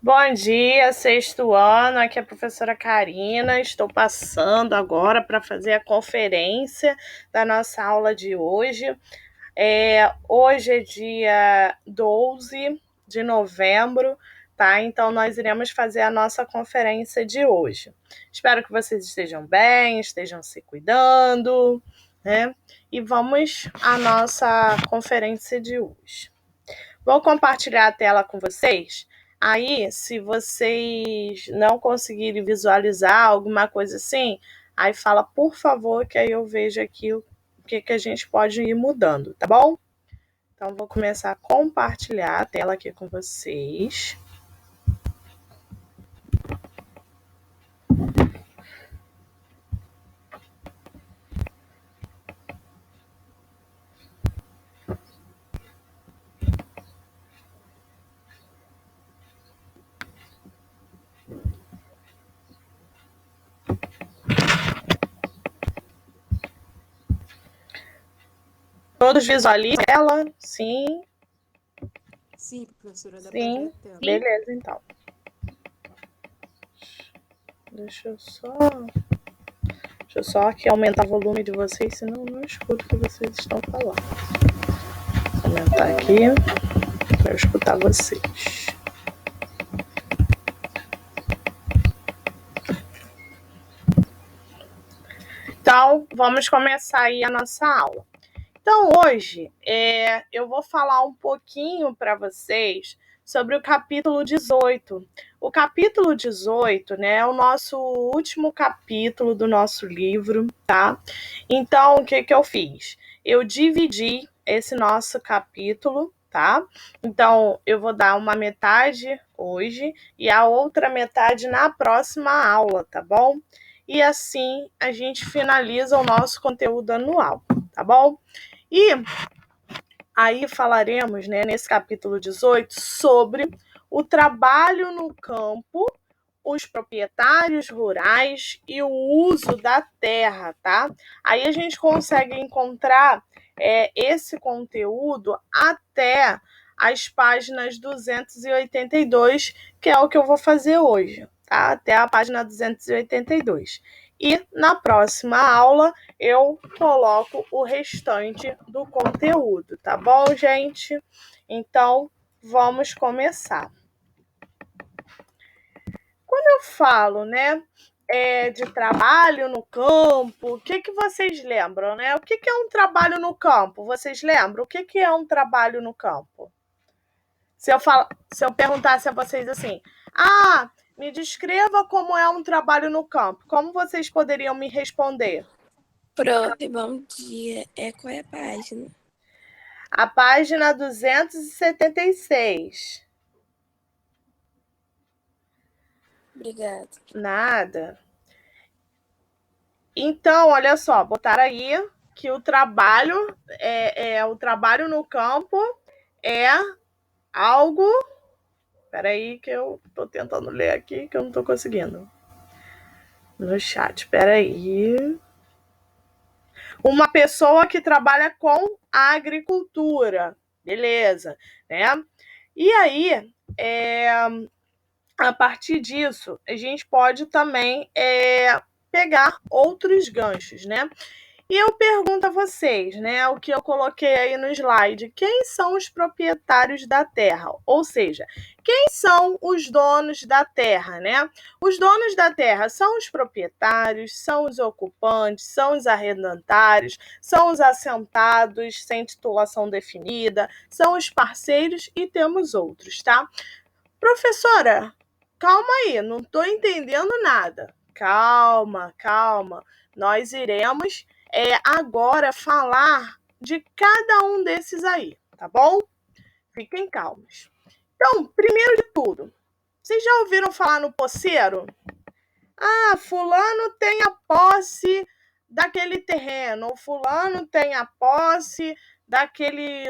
Bom dia, sexto ano. Aqui é a professora Karina. Estou passando agora para fazer a conferência da nossa aula de hoje. Hoje é dia 12 de novembro, tá? Então, nós iremos fazer a nossa conferência de hoje. Espero que vocês estejam bem, estejam se cuidando, né? E vamos à nossa conferência de hoje. Vou compartilhar a tela com vocês. Aí, se vocês não conseguirem visualizar alguma coisa assim, aí fala, por favor, que aí eu vejo aqui o que a gente pode ir mudando, tá bom? Então, vou começar a compartilhar a tela aqui com vocês. Todos visualizam ela? Sim. Sim, professora, dá para ver Sim. a tela. Beleza, então. Deixa eu só aqui aumentar o volume de vocês, senão eu não escuto o que vocês estão falando. Vou aumentar aqui para eu escutar vocês. Então, vamos começar aí a nossa aula. Então, hoje, eu vou falar um pouquinho para vocês sobre o capítulo 18. O capítulo 18, né, é o nosso último capítulo do nosso livro, tá? Então, o que eu fiz? Eu dividi esse nosso capítulo, tá? Então, eu vou dar uma metade hoje e a outra metade na próxima aula, tá bom? E assim a gente finaliza o nosso conteúdo anual, tá bom? E aí falaremos, né, nesse capítulo 18, sobre o trabalho no campo, os proprietários rurais e o uso da terra, tá? Aí a gente consegue encontrar esse conteúdo até as páginas 282, que é o que eu vou fazer hoje, tá? Até a página 282. E na próxima aula eu coloco o restante do conteúdo, tá bom, gente? Então, vamos começar. Quando eu falo, né, de trabalho no campo, o que vocês lembram, né? O que é um trabalho no campo? Vocês lembram? O que é um trabalho no campo? Se eu perguntasse a vocês assim, me descreva como é um trabalho no campo, como vocês poderiam me responder? Prof, bom dia. Qual é a página? A página 276. Obrigada. Nada. Então, olha só, botaram aí que o trabalho o trabalho no campo é algo. Peraí, que eu tô tentando ler aqui, que eu não tô conseguindo. No chat, peraí. Uma pessoa que trabalha com a agricultura. Beleza, né? E aí, a partir disso, a gente pode também pegar outros ganchos, né? E eu pergunto a vocês, né, o que eu coloquei aí no slide, quem são os proprietários da terra? Ou seja, quem são os donos da terra, né? Os donos da terra são os proprietários, são os ocupantes, são os arrendatários, são os assentados sem titulação definida, são os parceiros e temos outros, tá? Professora, calma aí, não estou entendendo nada. Calma, calma. Nós iremos agora falar de cada um desses aí, tá bom? Fiquem calmos. Então, primeiro de tudo, vocês já ouviram falar no posseiro? Fulano tem a posse daquele terreno, ou fulano tem a posse daquele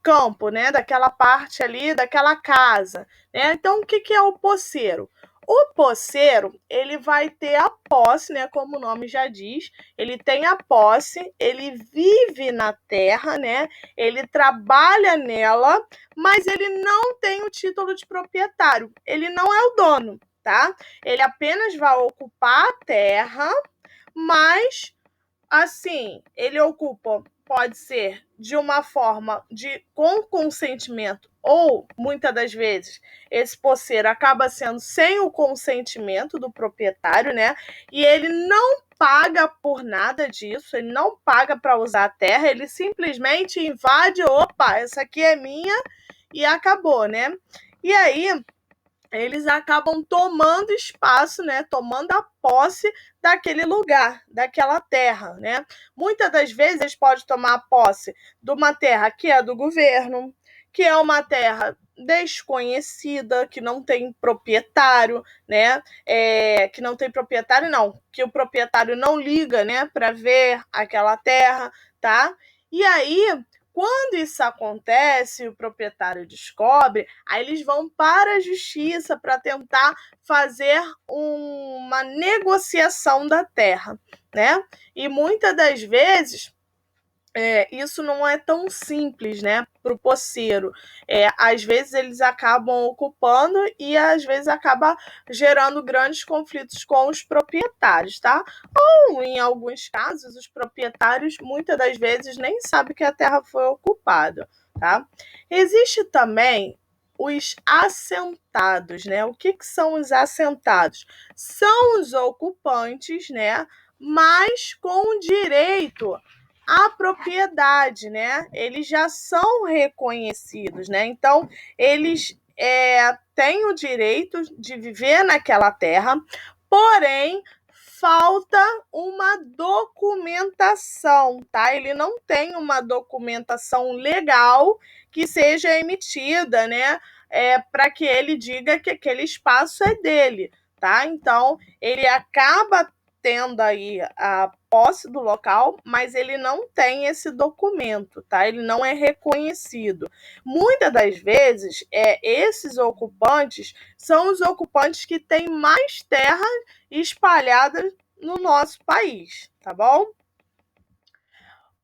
campo, né? Daquela parte ali, daquela casa, né? Então, o que é o posseiro? O posseiro, ele vai ter a posse, né, como o nome já diz, ele tem a posse, ele vive na terra, né, ele trabalha nela, mas ele não tem o título de proprietário, ele não é o dono, tá? Ele apenas vai ocupar a terra, mas, assim, ele ocupa, pode ser de uma forma com consentimento, ou, muitas das vezes, esse posseiro acaba sendo sem o consentimento do proprietário, né? E ele não paga por nada disso, ele não paga para usar a terra, ele simplesmente invade, opa, essa aqui é minha, e acabou, né? E aí, eles acabam tomando espaço, né? Tomando a posse daquele lugar, daquela terra, né? Muitas das vezes eles podem tomar posse de uma terra que é do governo, que é uma terra desconhecida, que não tem proprietário, né? Que não tem proprietário, não, que o proprietário não liga, né, para ver aquela terra, tá? E aí, quando isso acontece, o proprietário descobre, aí eles vão para a justiça para tentar fazer uma negociação da terra, né? E muitas das vezes isso não é tão simples, né, para o posseiro. Às vezes eles acabam ocupando e às vezes acaba gerando grandes conflitos com os proprietários, tá? Ou, em alguns casos, os proprietários muitas das vezes nem sabem que a terra foi ocupada, tá? Existe também os assentados, né? O que são os assentados? São os ocupantes, né, mas com direito a propriedade, né? Eles já são reconhecidos, né? Então, eles têm o direito de viver naquela terra, porém, falta uma documentação, tá? Ele não tem uma documentação legal que seja emitida, né? Para que ele diga que aquele espaço é dele, tá? Então, ele acaba tendo aí a posse do local, mas ele não tem esse documento, tá? Ele não é reconhecido. Muitas das vezes, esses ocupantes são os ocupantes que têm mais terra espalhada no nosso país, tá bom?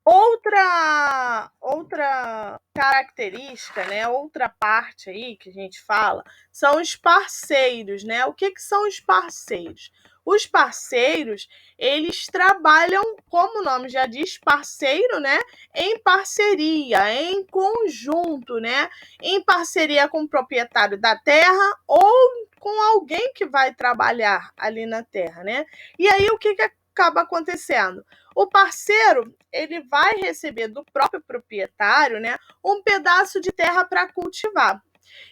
Outra característica, né? Outra parte aí que a gente fala são os parceiros, né? O que são os parceiros? Os parceiros, eles trabalham, como o nome já diz, parceiro, né? Em parceria, em conjunto, né? Em parceria com o proprietário da terra ou com alguém que vai trabalhar ali na terra, né? E aí o que acaba acontecendo? O parceiro, ele vai receber do próprio proprietário, né, um pedaço de terra para cultivar.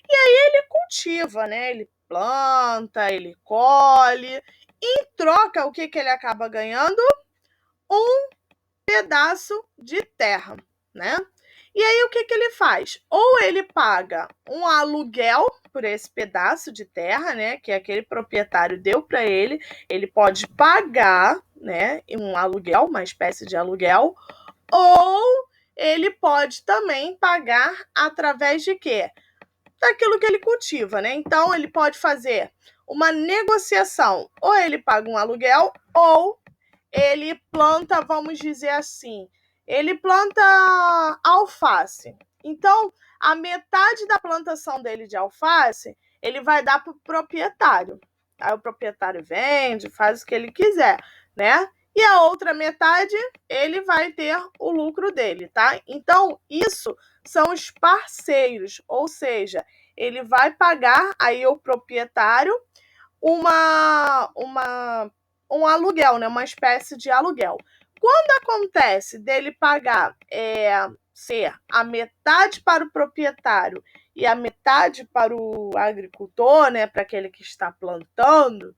E aí ele cultiva, né? Ele planta, ele colhe. Em troca, o que ele acaba ganhando? Um pedaço de terra, né? E aí o que ele faz? Ou ele paga um aluguel por esse pedaço de terra, né, que aquele proprietário deu para ele pode pagar, né, um aluguel, uma espécie de aluguel, ou ele pode também pagar através de quê? Daquilo que ele cultiva, né? Então ele pode fazer uma negociação, ou ele paga um aluguel, ou ele planta, vamos dizer assim, ele planta alface. Então, a metade da plantação dele de alface, ele vai dar para o proprietário. Aí o proprietário vende, faz o que ele quiser, né? E a outra metade, ele vai ter o lucro dele, tá? Então, isso são os parceiros, ou seja, ele vai pagar aí o proprietário um aluguel, né? Uma espécie de aluguel. Quando acontece dele pagar ser a metade para o proprietário e a metade para o agricultor, né? Para aquele que está plantando,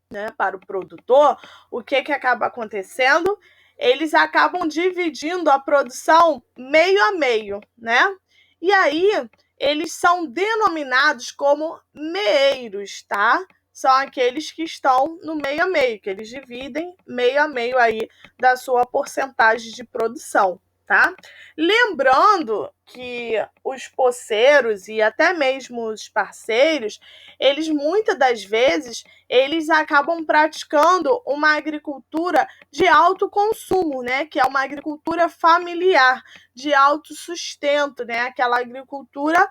né? Para o produtor, o que acaba acontecendo? Eles acabam dividindo a produção meio a meio, né? E aí eles são denominados como meeiros, tá? São aqueles que estão no meio a meio, que eles dividem meio a meio aí da sua porcentagem de produção, tá? Lembrando que os poceiros e até mesmo os parceiros, eles muitas das vezes, eles acabam praticando uma agricultura de alto consumo, né? Que é uma agricultura familiar, de alto sustento, né? Aquela agricultura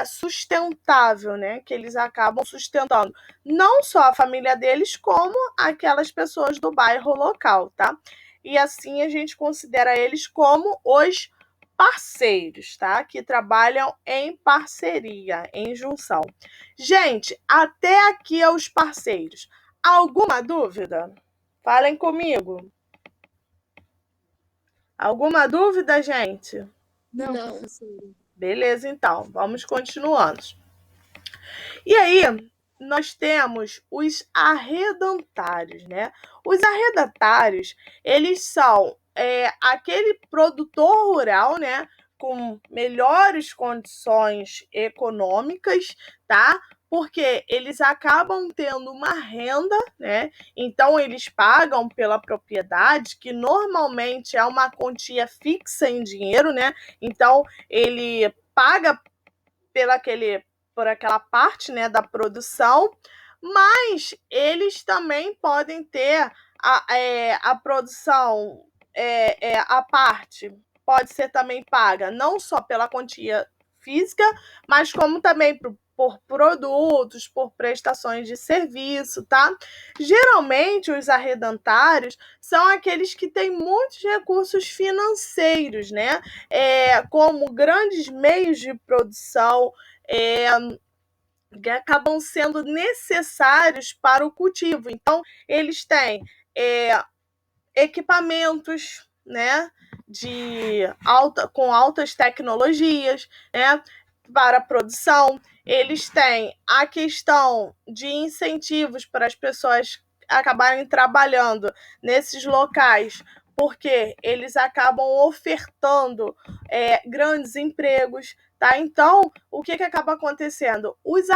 sustentável, né? Que eles acabam sustentando não só a família deles, como aquelas pessoas do bairro local, tá? E assim a gente considera eles como os parceiros, tá? Que trabalham em parceria, em junção. Gente, até aqui é os parceiros. Alguma dúvida? Falem comigo. Alguma dúvida, gente? Não, Não. professora. Beleza, então. Vamos continuando. E aí, nós temos os arredantários, né? Os arredantários, eles são aquele produtor rural, né? Com melhores condições econômicas, tá? Porque eles acabam tendo uma renda, né? Então, eles pagam pela propriedade, que normalmente é uma quantia fixa em dinheiro, né? Então, ele paga por aquela parte, né, da produção, mas eles também podem ter a produção, a parte pode ser também paga não só pela quantia física, mas como também por produtos, por prestações de serviço, tá? Geralmente, os arredantários são aqueles que têm muitos recursos financeiros, né? Como grandes meios de produção, que acabam sendo necessários para o cultivo. Então, eles têm equipamentos, né, com altas tecnologias, né, para a produção. Eles têm a questão de incentivos para as pessoas acabarem trabalhando nesses locais, porque eles acabam ofertando grandes empregos, tá? Então, o que acaba acontecendo? Os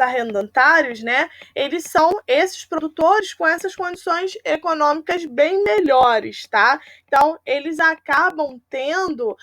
arrendatários, né? Eles são esses produtores com essas condições econômicas bem melhores, tá? Então, eles acabam tendo,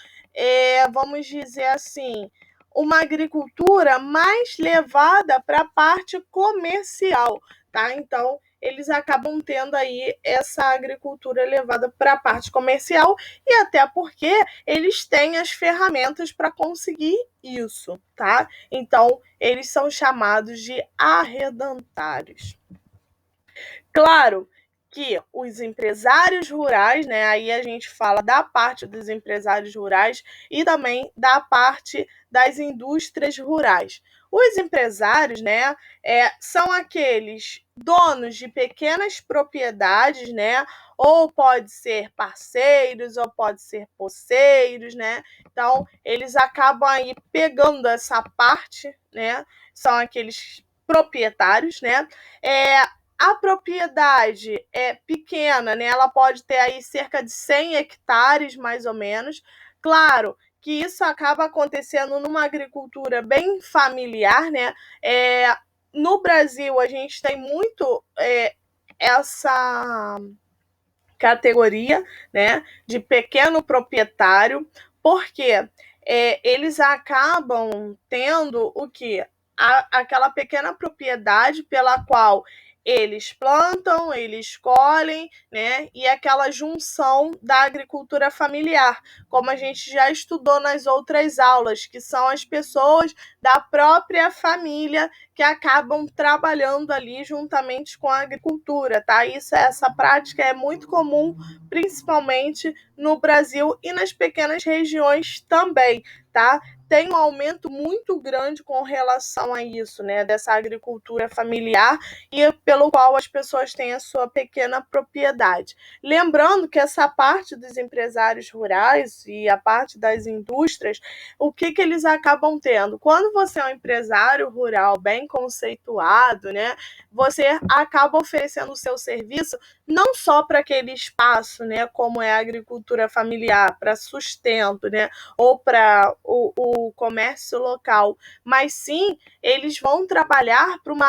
vamos dizer assim, uma agricultura mais levada para a parte comercial, tá? Então, eles acabam tendo aí essa agricultura levada para a parte comercial e até porque eles têm as ferramentas para conseguir isso, tá? Então, eles são chamados de arredantários. Claro que os empresários rurais, né? Aí a gente fala da parte dos empresários rurais e também da parte das indústrias rurais. Os empresários, né, são aqueles donos de pequenas propriedades, né? Ou pode ser parceiros, ou pode ser poceiros, né? Então, eles acabam aí pegando essa parte, né? São aqueles proprietários, né? A propriedade é pequena, né? Ela pode ter aí cerca de 100 hectares, mais ou menos. Claro que isso acaba acontecendo numa agricultura bem familiar, né? No Brasil, a gente tem muito essa categoria, né, de pequeno proprietário, porque eles acabam tendo o que? Aquela pequena propriedade pela qual eles plantam, eles colhem, né? E aquela junção da agricultura familiar, como a gente já estudou nas outras aulas, que são as pessoas da própria família que acabam trabalhando ali juntamente com a agricultura, tá? Essa prática é muito comum, principalmente no Brasil e nas pequenas regiões também, tá? Tem um aumento muito grande com relação a isso, né? Dessa agricultura familiar e pelo qual as pessoas têm a sua pequena propriedade. Lembrando que essa parte dos empresários rurais e a parte das indústrias, o que eles acabam tendo? Quando você é um empresário rural bem conceituado, né? Você acaba oferecendo o seu serviço não só para aquele espaço, né? Como é a agricultura familiar, para sustento, né? Ou para o comércio local, mas sim eles vão trabalhar para uma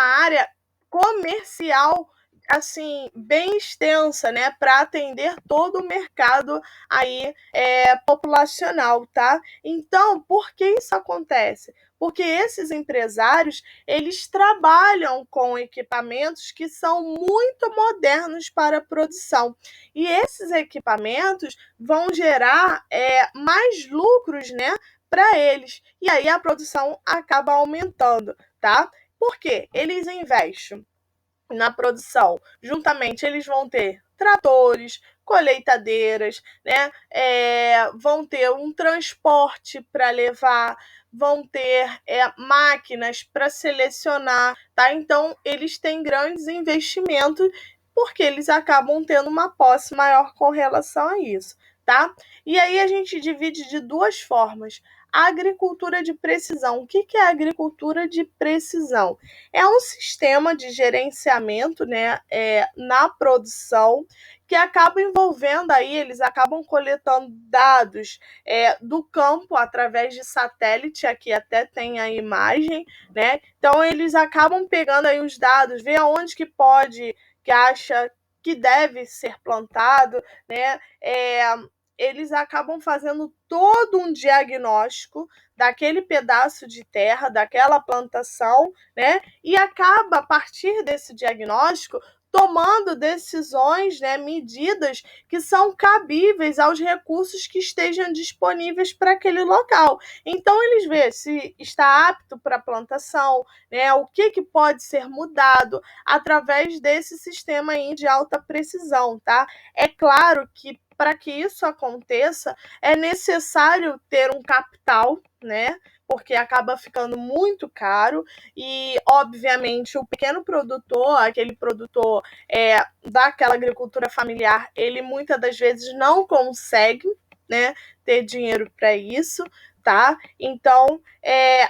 área comercial assim, bem extensa, né, para atender todo o mercado aí populacional, tá? Então, por que isso acontece? Porque esses empresários, eles trabalham com equipamentos que são muito modernos para a produção. E esses equipamentos vão gerar mais lucros, né, para eles. E aí a produção acaba aumentando, tá? Por quê? Eles investem na produção. Juntamente, eles vão ter tratores, colheitadeiras, né? Vão ter um transporte para levar, vão ter máquinas para selecionar, tá? Então, eles têm grandes investimentos porque eles acabam tendo uma posse maior com relação a isso, tá? E aí a gente divide de duas formas. A agricultura de precisão. O que é a agricultura de precisão? É um sistema de gerenciamento, né, na produção que acaba envolvendo aí, eles acabam coletando dados do campo através de satélite, aqui até tem a imagem, né? Então eles acabam pegando aí os dados, vê aonde que pode, que acha que deve ser plantado, né? Eles acabam fazendo todo um diagnóstico daquele pedaço de terra, daquela plantação, né? E acaba, a partir desse diagnóstico, tomando decisões, né, medidas que são cabíveis aos recursos que estejam disponíveis para aquele local. Então, eles veem se está apto para a plantação, né, o que pode ser mudado através desse sistema aí de alta precisão, tá? É claro que para que isso aconteça, é necessário ter um capital, né? Porque acaba ficando muito caro e, obviamente, o pequeno produtor, aquele produtor daquela agricultura familiar, ele muitas das vezes não consegue, né, ter dinheiro para isso, tá? Então,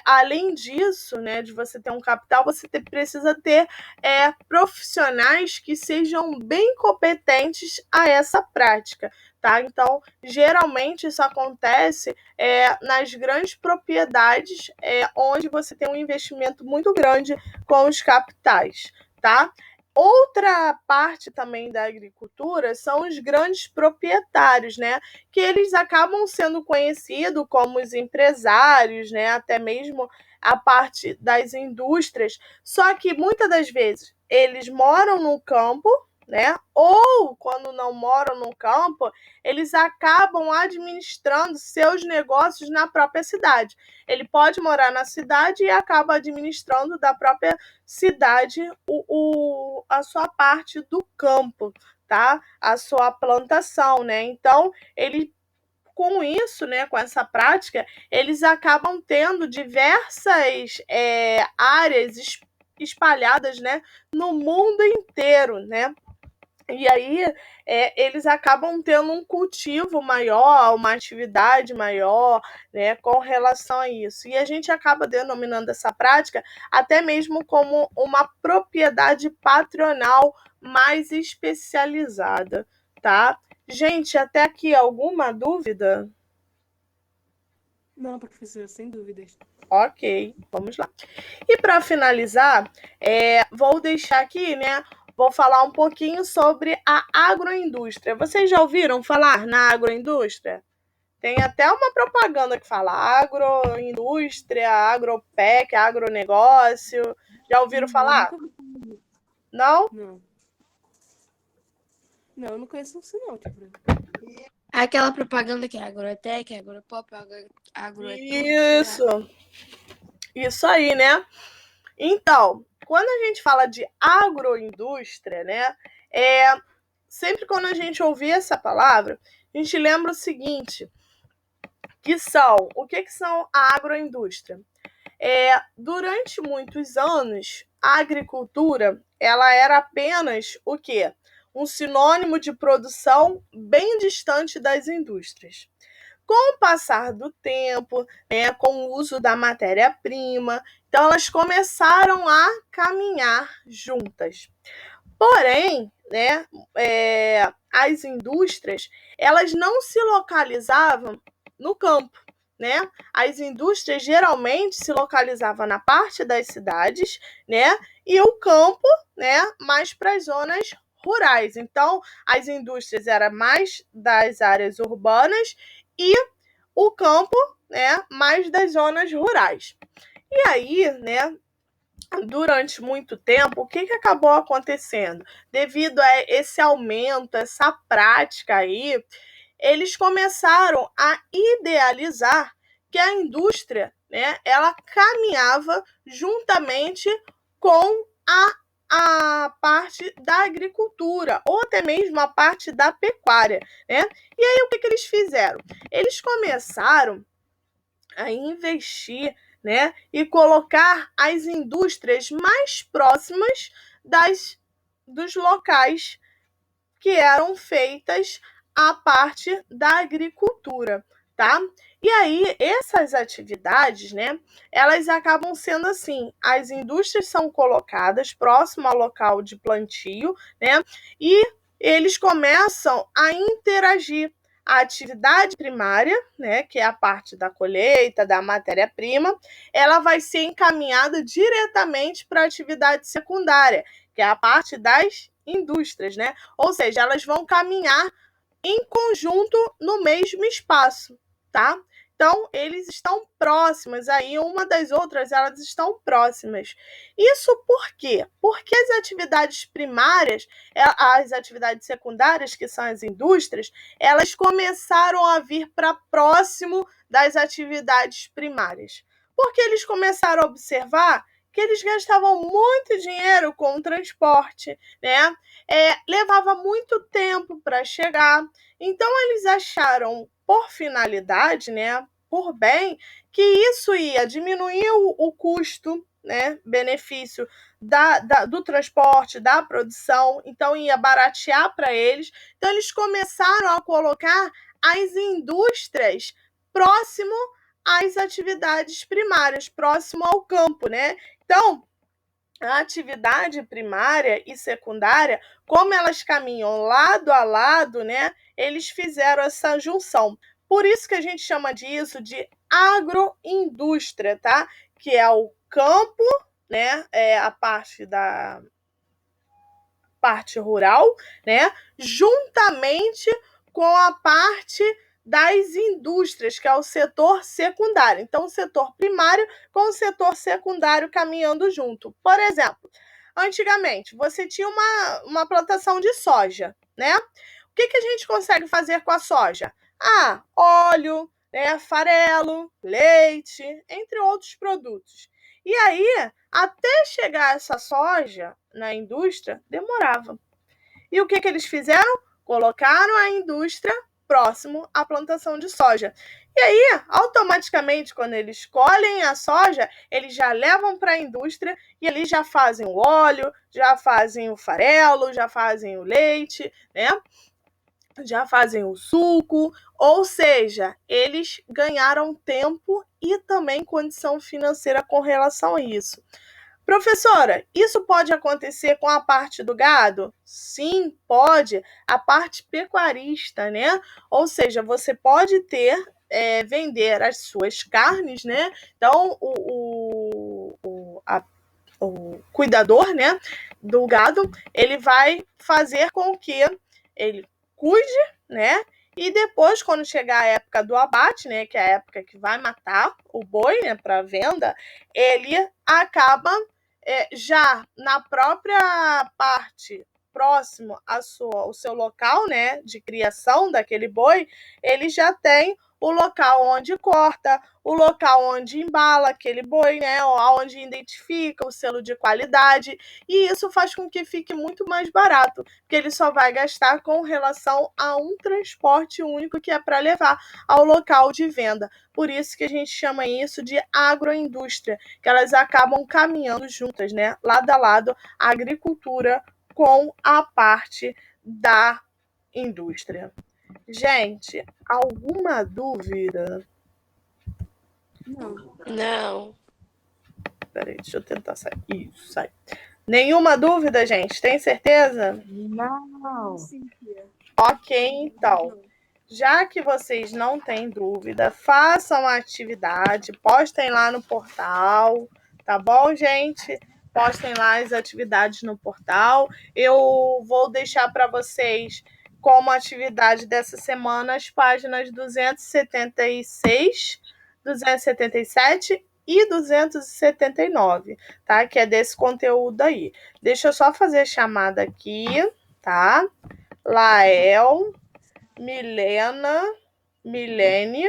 além disso, né, de você ter um capital, você precisa ter profissionais que sejam bem competentes a essa prática, tá? Então, geralmente isso acontece nas grandes propriedades, onde você tem um investimento muito grande com os capitais, tá? Outra parte também da agricultura são os grandes proprietários, né? Que eles acabam sendo conhecidos como os empresários, né? Até mesmo a parte das indústrias. Só que muitas das vezes eles moram no campo, né? Ou quando não moram no campo, eles acabam administrando seus negócios na própria cidade. Ele pode morar na cidade e acaba administrando da própria cidade a sua parte do campo, tá? A sua plantação, né? Então, ele com isso, né, com essa prática, eles acabam tendo diversas áreas espalhadas, né, no mundo inteiro, né? E aí eles acabam tendo um cultivo maior, uma atividade maior, né, com relação a isso. E a gente acaba denominando essa prática até mesmo como uma propriedade patronal mais especializada, tá? Gente, até aqui alguma dúvida? Não, professora, sem dúvidas. Ok, vamos lá. E para finalizar, vou deixar aqui, né? Vou falar um pouquinho sobre a agroindústria. Vocês já ouviram falar na agroindústria? Tem até uma propaganda que fala agroindústria, agropec, agronegócio. Já ouviram falar? Nunca vi. Não? Não. Não, eu não conheço isso não, tipo. Aquela propaganda que é Agrotec, Agropop, Isso. Isso aí, né? Então, quando a gente fala de agroindústria, né? Sempre quando a gente ouvir essa palavra, a gente lembra o seguinte, o que são a agroindústria? Durante muitos anos, a agricultura ela era apenas o quê? Um sinônimo de produção bem distante das indústrias. Com o passar do tempo, né, com o uso da matéria-prima, então elas começaram a caminhar juntas. Porém, né, as indústrias elas não se localizavam no campo, né, as indústrias geralmente se localizavam na parte das cidades, né, e o campo, né, mais para as zonas rurais. Então, as indústrias eram mais das áreas urbanas e o campo, né, mais das zonas rurais. E aí, né, durante muito tempo, o que acabou acontecendo? Devido a esse aumento, essa prática aí, eles começaram a idealizar que a indústria, né, ela caminhava juntamente com a parte da agricultura, ou até mesmo a parte da pecuária, né? E aí o que eles fizeram? Eles começaram a investir, né, e colocar as indústrias mais próximas dos locais que eram feitas a parte da agricultura, tá? E aí, essas atividades, né, elas acabam sendo assim, as indústrias são colocadas próximo ao local de plantio, né, e eles começam a interagir. A atividade primária, né, que é a parte da colheita, da matéria-prima, ela vai ser encaminhada diretamente para a atividade secundária, que é a parte das indústrias, né? Ou seja, elas vão caminhar em conjunto no mesmo espaço, tá? Então, eles estão próximas aí, uma das outras, elas estão próximas. Isso por quê? Porque as atividades primárias, as atividades secundárias, que são as indústrias, elas começaram a vir para próximo das atividades primárias. Porque eles começaram a observar que eles gastavam muito dinheiro com o transporte, né? Levava muito tempo para chegar. Então, eles acharam, por finalidade, né, por bem, que isso ia diminuir o custo, né, benefício do transporte, da produção, então ia baratear para eles. Então, eles começaram a colocar as indústrias próximo às atividades primárias, próximo ao campo, né? Então, a atividade primária e secundária, como elas caminham lado a lado, né, eles fizeram essa junção. Por isso que a gente chama disso de agroindústria, tá? Que é o campo, né, a parte rural, né, juntamente com a parte das indústrias, que é o setor secundário. Então, o setor primário com o setor secundário caminhando junto. Por exemplo, antigamente, você tinha uma plantação de soja, né? O que a gente consegue fazer com a soja? Óleo, né, farelo, leite, entre outros produtos. E aí, até chegar essa soja na indústria, demorava. E o que eles fizeram? Colocaram a indústria próximo à plantação de soja. E aí, automaticamente, quando eles colhem a soja, eles já levam para a indústria e eles já fazem o óleo, já fazem o farelo, já fazem o leite, né? Já fazem o suco, ou seja, eles ganharam tempo e também condição financeira com relação a isso. Professora, isso pode acontecer com a parte do gado? Sim, pode. A parte pecuarista, né? Ou seja, você pode vender as suas carnes, né? Então, o cuidador, né, do gado, ele vai fazer com que ele cuide, né? E depois, quando chegar a época do abate, né, que é a época que vai matar o boi, né, para venda, ele acaba já na própria parte próximo ao seu local, né, de criação daquele boi, ele já tem o local onde corta, o local onde embala aquele boi, né, onde identifica o selo de qualidade, e isso faz com que fique muito mais barato, porque ele só vai gastar com relação a um transporte único que é para levar ao local de venda. Por isso que a gente chama isso de agroindústria, que elas acabam caminhando juntas, né, lado a lado, a agricultura com a parte da indústria. Gente, alguma dúvida? Não. Peraí, deixa eu tentar sair. Isso, sai. Nenhuma dúvida, gente? Tem certeza? Não. Sim, tia. Ok, então. já que vocês não têm dúvida, façam a atividade, postem lá no portal, tá bom, gente? Postem lá as atividades no portal. Eu vou deixar para vocês como atividade dessa semana as páginas 276, 277 e 279, tá? Que é desse conteúdo aí. Deixa eu só fazer a chamada aqui, tá? Lael, Milena, Milene,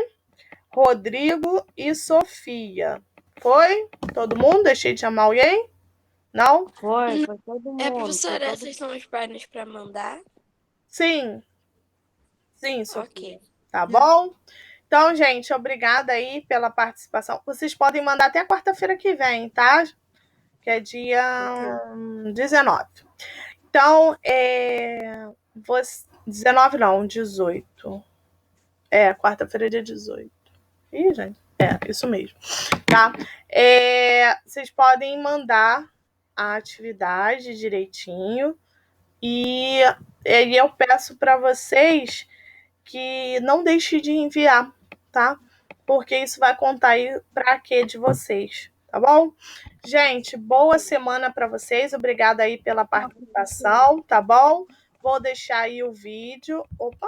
Rodrigo e Sofia. Foi? Todo mundo? Deixei de chamar alguém? Não? Foi todo mundo. Professora, foi todo- essas são as páginas para mandar? Sim. Sim, Sofia. Ok. Tá bom? Então, gente, obrigada aí pela participação. Vocês podem mandar até quarta-feira que vem, tá? Que é dia 19. Então, 19 não, 18. Quarta-feira é dia 18. Ih, gente. Isso mesmo. Tá? Vocês podem mandar a atividade direitinho. E eu peço para vocês que não deixem de enviar, tá? Porque isso vai contar aí para quê de vocês, tá bom? Gente, boa semana para vocês. Obrigada aí pela participação, tá bom? Vou deixar aí o vídeo. Opa!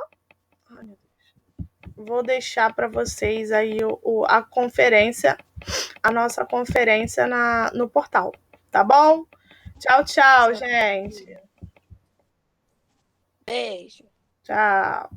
Ai, meu Deus. Vou deixar para vocês aí a conferência, a nossa conferência no portal, tá bom? Tchau, tchau, gente. Beijo. Tchau.